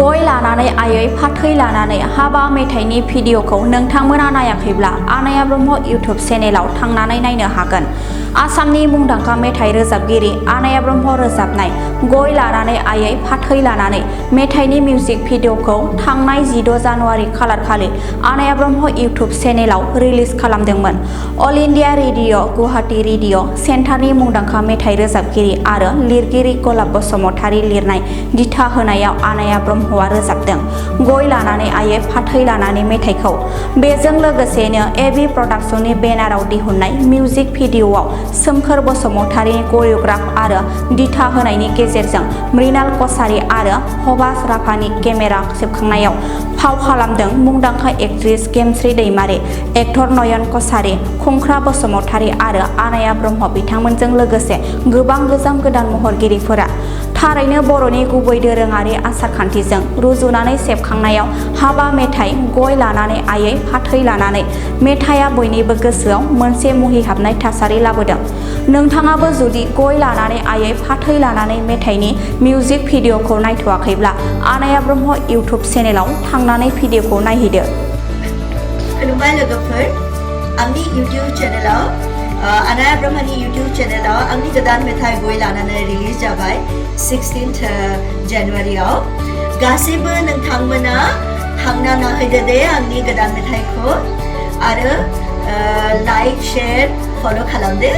गय लानानै आयै फाथै लानानै हाबा मेथाइनि भिडिअखौ नोंथांमोना नायाखैब्ला आनाया ब्रह्म इउटुब चेनेलाव थांनानै नायनो हागोन। आसामनि मुंदांखा मेथाइ रोजाबगिरि आनाया ब्रह्म रोजाबनाय गय लानानै आयै फाथै लानानै मेथाइनि मिउजिक भिडिअखौ थांनाय 16 जानुवारि खालार खालि आनाया ब्रह्म इउटुब चेनेलाव रिलिज खालामदोंमोन। All India radio' Guwahati radio' सेन्टारनि मुंदांखा मेथाइ रोजाबगिरि आरो लिरगिरि गलाब बसुमतारी लिरनाय दिथा होनायाव आनाया ब्रह्मआ रोजाबदों गय लानानै आयै फाथै लानानै मेथाइखौ। बेजों लोगोसेनो एबि प्रडाक्शननि बेनाराव दिहुननाय मिउजिक भिडिअआव सोमखोर बसुमतारीनि करिय'ग्राफ आरो दिथा होनायनि गेजेरजों मृणाल कसारी आरो हबास राभानि केमेरा सेबखांनायाव फाव खालामदों मुंदांखा एक्ट्रेस गेमस्रि दैमारि, एक्टर नयन कसारी, खुंख्रा बसुमतारी आरो आनाया ब्रह्म बिथांमोनजों लोगोसे गोबां गोदान महरगिरिफोरा। थारैनो बर'नि गुबै दोरोङारि आसारखान्थिजों रुजुनानै सेबखांनायाव हाबा मेथाइ गय लानानै आयै फाथै लानानै मेथाइया बयनिबो गोसोआव मोनसे मुहिहाबनाय थासारि लाबोदों। नोंथाङाबो जुदि गय लानानै आयै फाथै लानानै मेथाइनि मिउजिक भिडिअखौ नायथ'वाखैब्ला आनाया ब्रह्म इउटुब चेनेलाव थांनानै भिडिअखौ नायहैदो। खुलुमबाय लोगोफोर, आंनि इउटुब चेनेलाव आनाया ब्रह्मनि इउटुब चेनेलाव आंनि गोदान मेथाइ गय लानानै रिलिज जाबाय 16 जानुवारियाव। गासैबो नोंथांमोना थांना नायहैदो दे आंनि गोदान मेथाइखौ आरो लाइक शेयार फल' खालामदो।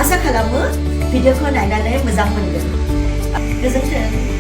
आसा खालामो भिडिअखौ नायनानै मोजां मोनगोन। गोजोन्थों।